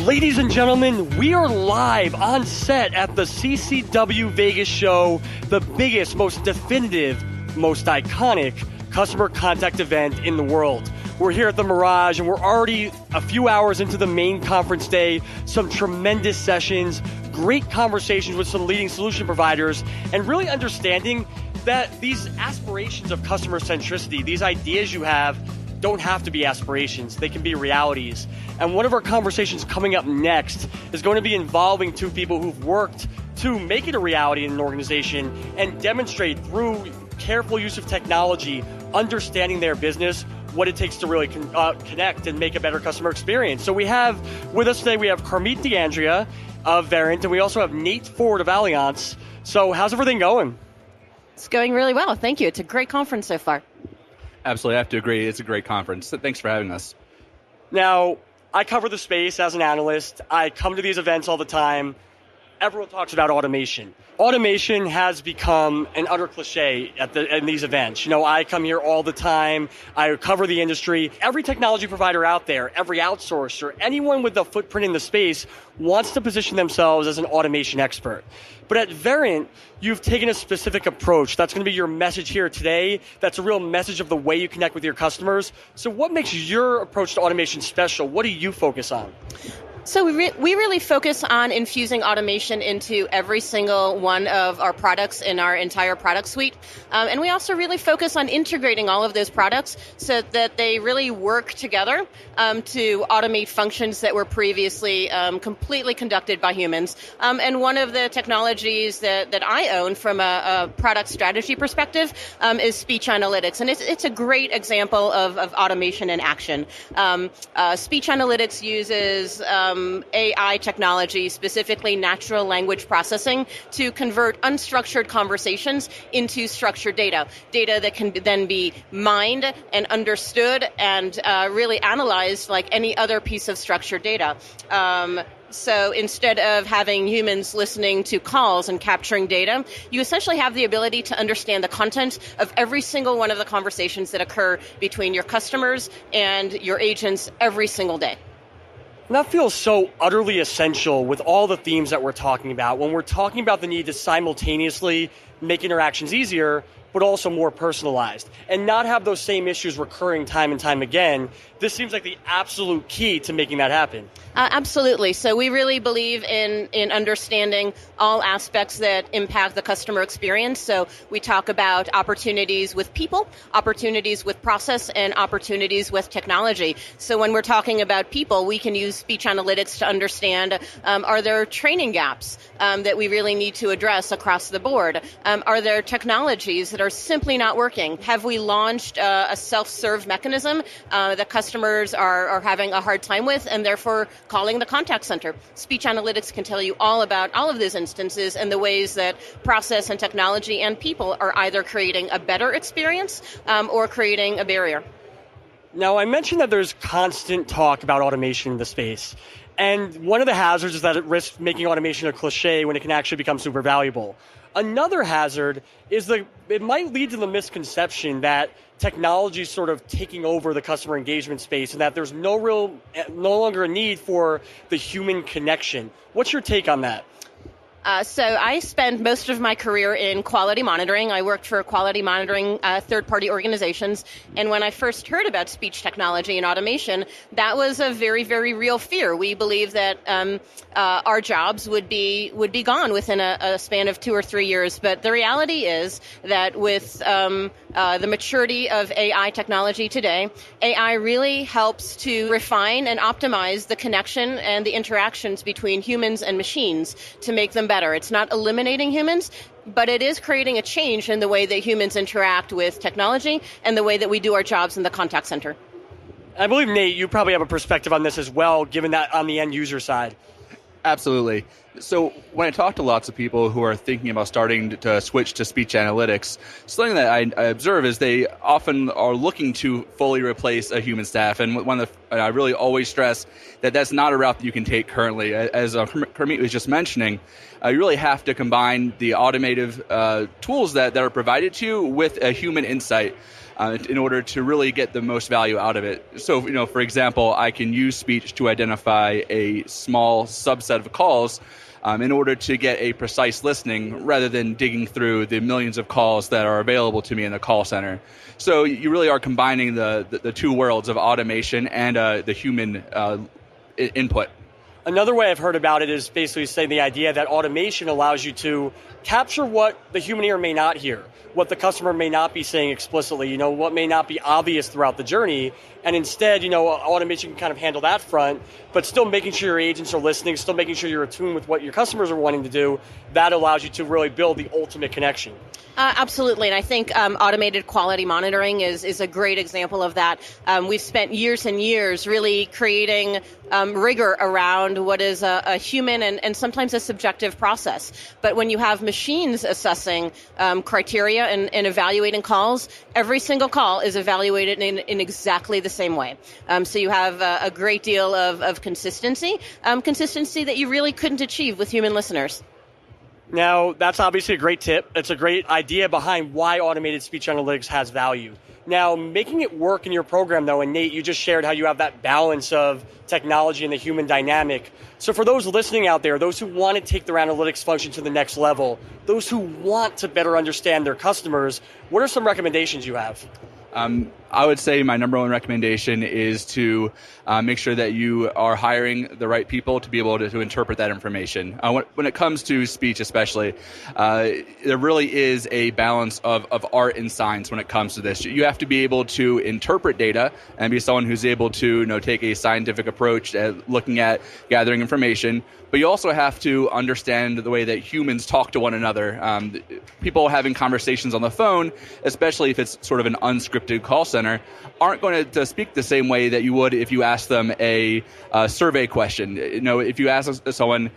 Ladies and gentlemen, we are live on set at the CCW Vegas show, the biggest, most definitive, most iconic customer contact event in the world. We're here at the Mirage, and we're already a few hours into the main conference day, some tremendous sessions, great conversations with some leading solution providers, and really understanding that these aspirations of customer centricity, these ideas you have, don't have to be aspirations. They can be realities. And one of our conversations coming up next is going to be involving two people who've worked to make it a reality in an organization and demonstrate through careful use of technology, understanding their business, what it takes to really connect and make a better customer experience. So we have with us today, we have Carmit DiAndrea of Verint, and we also have Nate Ford of Allianz. So how's everything going? It's going really well. Thank you. It's a great conference so far. Absolutely. I have to agree. It's a great conference. Thanks for having us. Now, I cover the space as an analyst. I come to these events all the time. Everyone talks about automation. Automation has become an utter cliche in these events. You know, I come here all the time. I cover the industry. Every technology provider out there, every outsourcer, anyone with a footprint in the space wants to position themselves as an automation expert. But at Verint, you've taken a specific approach. That's going to be your message here today. That's a real message of the way you connect with your customers. So what makes your approach to automation special? What do you focus on? So we really focus on infusing automation into every single one of our products in our entire product suite. And we also really focus on integrating all of those products so that they really work together to automate functions that were previously completely conducted by humans. And one of the technologies that I own from a product strategy perspective is speech analytics. And it's a great example of automation in action. Speech analytics uses AI technology, specifically natural language processing, to convert unstructured conversations into structured data that can then be mined and understood and really analyzed like any other piece of structured data. So instead of having humans listening to calls and capturing data, you essentially have the ability to understand the content of every single one of the conversations that occur between your customers and your agents every single day. And that feels so utterly essential with all the themes that we're talking about. When we're talking about the need to simultaneously make interactions easier, but also more personalized, and not have those same issues recurring time and time again, this seems like the absolute key to making that happen. Absolutely. So we really believe in understanding all aspects that impact the customer experience. So we talk about opportunities with people, opportunities with process, and opportunities with technology. So when we're talking about people, we can use speech analytics to understand, are there training gaps that we really need to address across the board? Are there technologies that are simply not working? Have we launched a self-serve mechanism that customers are having a hard time with, and therefore calling the contact center? Speech analytics can tell you all about all of those instances and the ways that process and technology and people are either creating a better experience or creating a barrier. Now, I mentioned that there's constant talk about automation in the space. And one of the hazards is that it risks making automation a cliche when it can actually become super valuable. Another hazard is that it might lead to the misconception that technology is sort of taking over the customer engagement space and that there's no longer a need for the human connection. What's your take on that? So I spent most of my career in quality monitoring. I worked for quality monitoring third-party organizations. And when I first heard about speech technology and automation, that was a very, very real fear. We believe that our jobs would be gone within a span of 2 or 3 years. But the reality is that with the maturity of AI technology today, AI really helps to refine and optimize the connection and the interactions between humans and machines to make them better. It's not eliminating humans, but it is creating a change in the way that humans interact with technology and the way that we do our jobs in the contact center. I believe, Nate, you probably have a perspective on this as well, given that on the end user side. Absolutely. So when I talk to lots of people who are thinking about starting to switch to speech analytics, something that I observe is they often are looking to fully replace a human staff. And I really always stress that that's not a route that you can take currently. As Carmit was just mentioning, you really have to combine the automative tools that are provided to you with a human insight. in order to really get the most value out of it. So, for example, I can use speech to identify a small subset of calls in order to get a precise listening rather than digging through the millions of calls that are available to me in the call center. So you really are combining the two worlds of automation and the human input. Another way I've heard about it is basically saying the idea that automation allows you to capture what the human ear may not hear, what the customer may not be saying explicitly, what may not be obvious throughout the journey. And instead, automation can kind of handle that front, but still making sure your agents are listening, still making sure you're attuned with what your customers are wanting to do. That allows you to really build the ultimate connection. Absolutely, and I think automated quality monitoring is a great example of that. We've spent years and years really creating rigor around what is a human and sometimes a subjective process. But when you have machines assessing criteria and evaluating calls, every single call is evaluated in exactly the same way. So you have a great deal of consistency that you really couldn't achieve with human listeners. Now, that's obviously a great tip. It's a great idea behind why automated speech analytics has value. Now, making it work in your program, though, and Nate, you just shared how you have that balance of technology and the human dynamic. So for those listening out there, those who want to take their analytics function to the next level, those who want to better understand their customers, what are some recommendations you have? I would say my number one recommendation is to make sure that you are hiring the right people to be able to interpret that information. When it comes to speech especially, there really is a balance of art and science when it comes to this. You have to be able to interpret data and be someone who's able to take a scientific approach at looking at gathering information. But you also have to understand the way that humans talk to one another. People having conversations on the phone, especially if it's sort of an unscripted call center, aren't going to speak the same way that you would if you asked them a survey question. If you ask someone,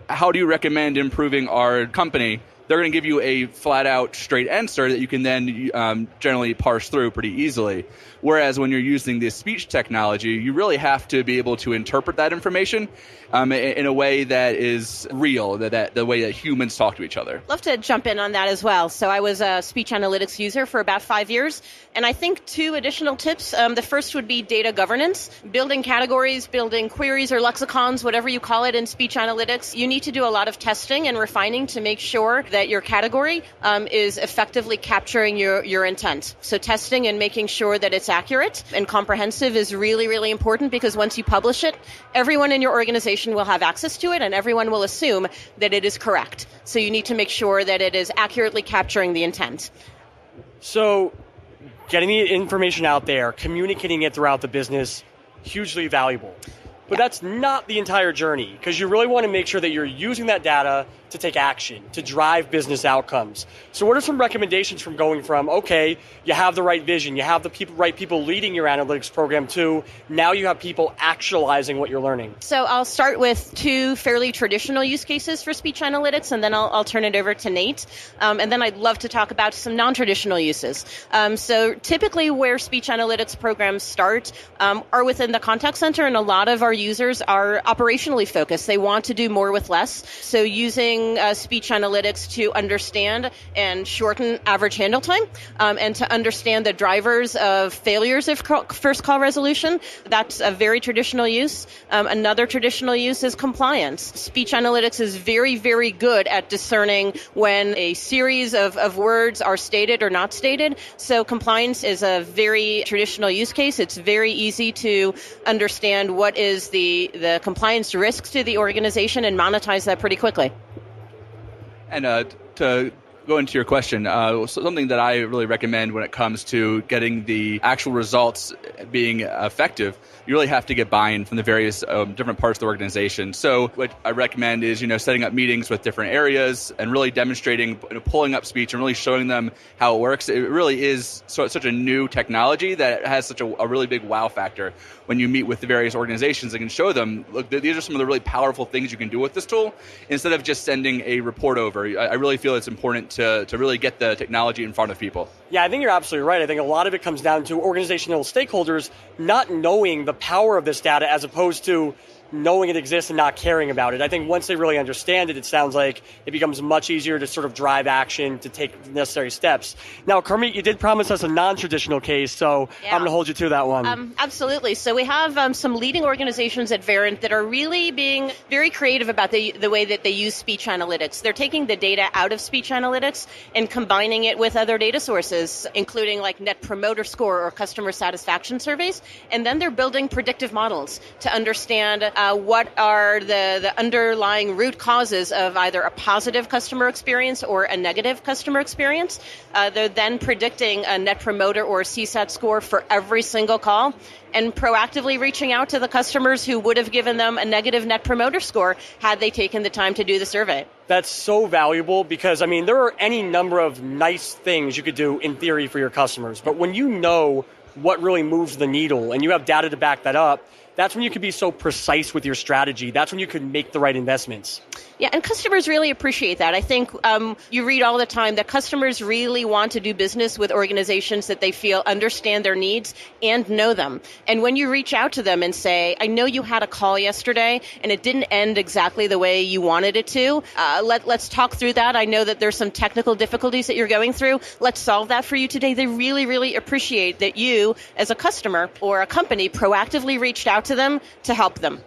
how do you recommend improving our company? They're going to give you a flat-out straight answer that you can then generally parse through pretty easily. Whereas when you're using this speech technology, you really have to be able to interpret that information in a way that is real, that the way that humans talk to each other. Love to jump in on that as well. So I was a speech analytics user for about 5 years, and I think 2 additional tips. The first would be data governance, building categories, building queries or lexicons, whatever you call it in speech analytics. You need to do a lot of testing and refining to make sure that your category is effectively capturing your intent. So testing and making sure that it's accurate and comprehensive is really, really important, because once you publish it, everyone in your organization will have access to it and everyone will assume that it is correct. So you need to make sure that it is accurately capturing the intent. So getting the information out there, communicating it throughout the business, hugely valuable. But that's not the entire journey, because you really want to make sure that you're using that data to take action, to drive business outcomes. So what are some recommendations from going from, okay, you have the right vision, you have the right people leading your analytics program, to now you have people actualizing what you're learning? So I'll start with 2 fairly traditional use cases for speech analytics, and then I'll turn it over to Nate. And then I'd love to talk about some non-traditional uses. So typically where speech analytics programs start are within the contact center, and a lot of our users are operationally focused. They want to do more with less. So using speech analytics to understand and shorten average handle time, and to understand the drivers of failures of first call resolution. That's a very traditional use. Another traditional use is compliance. Speech analytics is very, very good at discerning when a series of words are stated or not stated. So compliance is a very traditional use case. It's very easy to understand what is the compliance risk to the organization and monetize that pretty quickly. And to go into your question, something that I really recommend when it comes to getting the actual results being effective, you really have to get buy-in from the various different parts of the organization. So what I recommend is, setting up meetings with different areas and really demonstrating, pulling up speech and really showing them how it works. It really is such a new technology that has such a really big wow factor. When you meet with the various organizations, they can show them, look, these are some of the really powerful things you can do with this tool, instead of just sending a report over. I really feel it's important to really get the technology in front of people. Yeah, I think you're absolutely right. I think a lot of it comes down to organizational stakeholders not knowing the power of this data, as opposed to knowing it exists and not caring about it. I think once they really understand it, it sounds like it becomes much easier to sort of drive action, to take necessary steps. Now, Carmit, you did promise us a non-traditional case, so I'm going to hold you to that one. Absolutely. So we have some leading organizations at Verint that are really being very creative about the way that they use speech analytics. They're taking the data out of speech analytics and combining it with other data sources, including like Net Promoter Score or customer satisfaction surveys, and then they're building predictive models to understand what are the underlying root causes of either a positive customer experience or a negative customer experience. They're then predicting a Net Promoter or a CSAT score for every single call and proactively reaching out to the customers who would have given them a negative Net Promoter Score had they taken the time to do the survey. That's so valuable because, I mean, there are any number of nice things you could do in theory for your customers. But when you know what really moves the needle and you have data to back that up, that's when you can be so precise with your strategy. That's when you can make the right investments. Yeah, and customers really appreciate that. I think you read all the time that customers really want to do business with organizations that they feel understand their needs and know them. And when you reach out to them and say, I know you had a call yesterday and it didn't end exactly the way you wanted it to, let's talk through that. I know that there's some technical difficulties that you're going through. Let's solve that for you today. They really, really appreciate that you, as a customer or a company, proactively reached out to them to help them.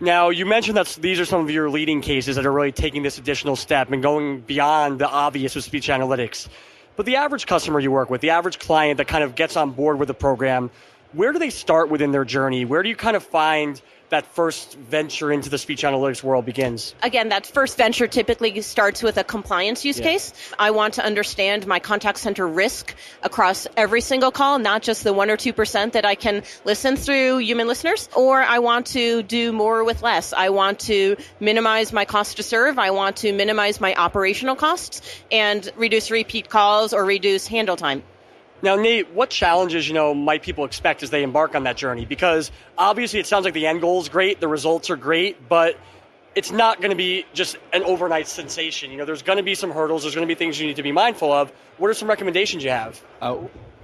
Now, you mentioned that these are some of your leading cases that are really taking this additional step and going beyond the obvious with speech analytics. But the average customer you work with, the average client that kind of gets on board with the program, where do they start within their journey? Where do you kind of find that first venture into the speech analytics world begins? Again, that first venture typically starts with a compliance use case. I want to understand my contact center risk across every single call, not just the 1 or 2% that I can listen through human listeners, or I want to do more with less. I want to minimize my cost to serve. I want to minimize my operational costs and reduce repeat calls or reduce handle time. Now, Nate, what challenges, might people expect as they embark on that journey? Because obviously it sounds like the end goal is great, the results are great, but it's not going to be just an overnight sensation. There's going to be some hurdles, there's going to be things you need to be mindful of. What are some recommendations you have?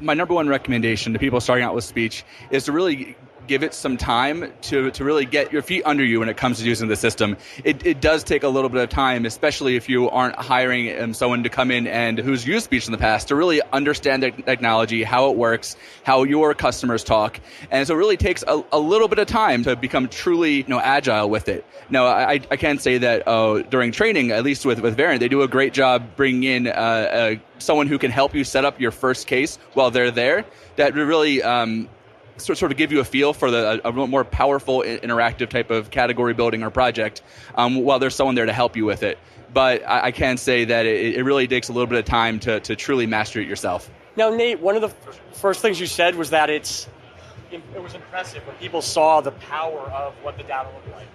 My number one recommendation to people starting out with speech is to really give it some time to really get your feet under you when it comes to using the system. It does take a little bit of time, especially if you aren't hiring someone to come in and who's used speech in the past, to really understand the technology, how it works, how your customers talk. And so it really takes a little bit of time to become truly agile with it. Now, I can say that during training, at least with Verint, they do a great job bringing in someone who can help you set up your first case while they're there. That really sort of give you a feel for a more powerful, interactive type of category building or project while there's someone there to help you with it. But I can say that it really takes a little bit of time to truly master it yourself. Now, Nate, one of the first things you said was that it was impressive when people saw the power of what the data looked like.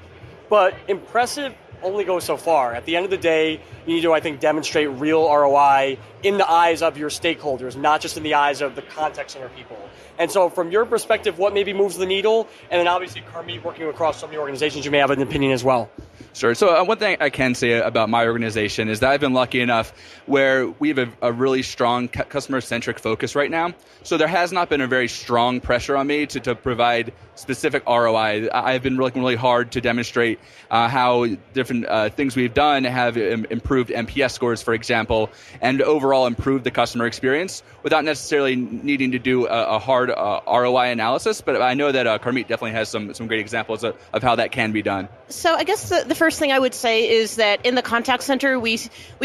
But impressive only goes so far. At the end of the day, you need to, I think, demonstrate real ROI in the eyes of your stakeholders, not just in the eyes of the contact center people. And so from your perspective, what maybe moves the needle? And then obviously, Carmit, working across so many organizations, you may have an opinion as well. Sure. So one thing I can say about my organization is that I've been lucky enough where we have a really strong customer-centric focus right now. So there has not been a very strong pressure on me to provide specific ROI. I've been working really hard to demonstrate how different things we've done have improved NPS scores, for example, and overall improved the customer experience without necessarily needing to do a hard ROI analysis. But I know that Carmit definitely has some great examples of how that can be done. So I guess the first thing I would say is that in the contact center, we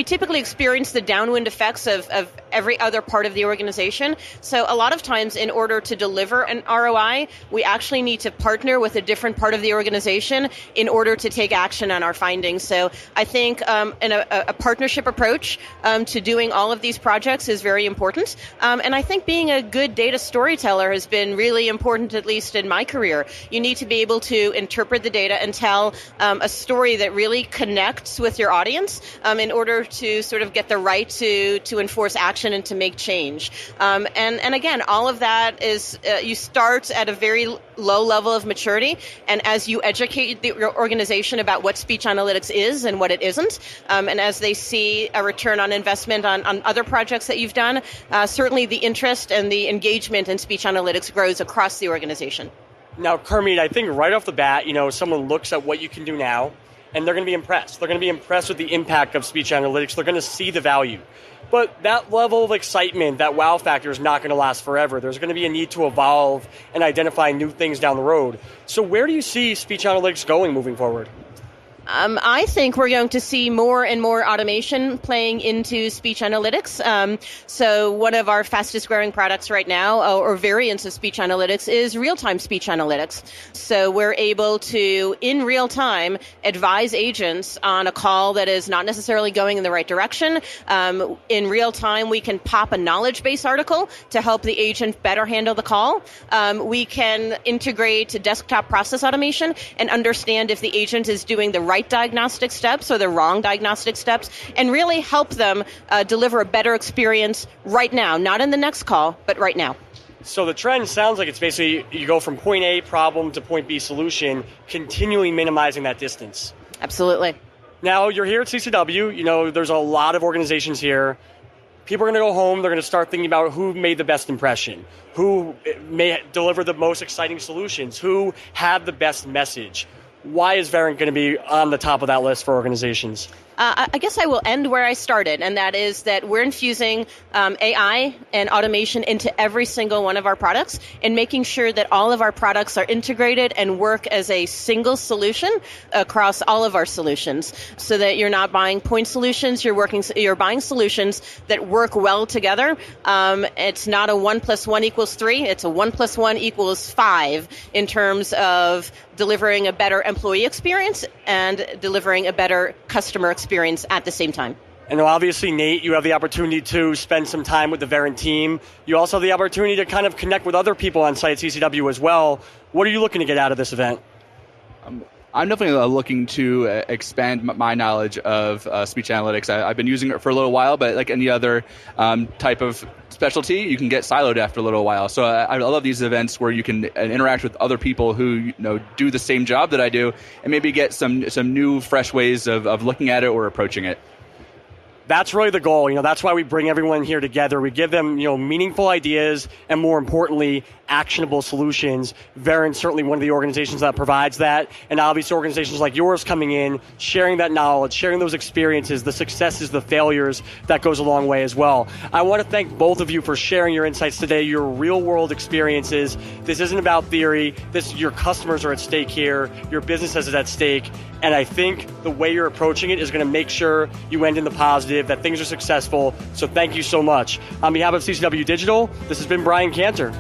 typically experience the downwind effects of every other part of the organization. So a lot of times, in order to deliver an ROI, we actually need to partner with a different part of the organization in order to take action on our findings. So I think a partnership approach to doing all of these projects is very important. And I think being a good data storyteller has been really important, at least in my career. You need to be able to interpret the data and tell a story that really connects with your audience in order to sort of get the right to enforce action and to make change. And again, all of that is you start at a very low level of maturity, and as you educate your organization about what speech analytics is and what it isn't, and as they see a return on investment on other projects that you've done, certainly the interest and the engagement in speech analytics grows across the organization. Now, Carmit, I think right off the bat, someone looks at what you can do now, and they're going to be impressed. They're going to be impressed with the impact of speech analytics. They're going to see the value. But that level of excitement, that wow factor, is not going to last forever. There's going to be a need to evolve and identify new things down the road. So where do you see speech analytics going moving forward? I think we're going to see more and more automation playing into speech analytics. So one of our fastest growing products right now, or variants of speech analytics, is real-time speech analytics. So we're able to, in real time, advise agents on a call that is not necessarily going in the right direction. In real time, we can pop a knowledge base article to help the agent better handle the call. We can integrate desktop process automation and understand if the agent is doing the right diagnostic steps or the wrong diagnostic steps, and really help them deliver a better experience right now, not in the next call, but right now. So the trend sounds like it's basically you go from point A problem to point B solution, continually minimizing that distance. Absolutely. Now, you're here at CCW. There's a lot of organizations here. People are going to go home. They're going to start thinking about who made the best impression, who may deliver the most exciting solutions, who had the best message. Why is Verint going to be on the top of that list for organizations? I guess I will end where I started, and that is that we're infusing AI and automation into every single one of our products and making sure that all of our products are integrated and work as a single solution across all of our solutions, so that you're not buying point solutions, you're buying solutions that work well together. It's not a 1 + 1 = 3, it's a 1 + 1 = 5 in terms of delivering a better employee experience and delivering a better customer experience at the same time. And obviously, Nate, you have the opportunity to spend some time with the Verint team. You also have the opportunity to kind of connect with other people on site at CCW as well. What are you looking to get out of this event? I'm definitely looking to expand my knowledge of speech analytics. I've been using it for a little while, but like any other type of specialty, you can get siloed after a little while. So I love these events where you can interact with other people who do the same job that I do, and maybe get some new, fresh ways of looking at it or approaching it. That's really the goal. That's why we bring everyone here together. We give them, meaningful ideas and, more importantly, actionable solutions. Verint's certainly one of the organizations that provides that. And obviously organizations like yours coming in, sharing that knowledge, sharing those experiences, the successes, the failures, that goes a long way as well. I want to thank both of you for sharing your insights today, your real-world experiences. This isn't about theory. Your customers are at stake here. Your business is at stake. And I think the way you're approaching it is going to make sure you end in the positive, that things are successful. So thank you so much. On behalf of CCW Digital, this has been Brian Cantor.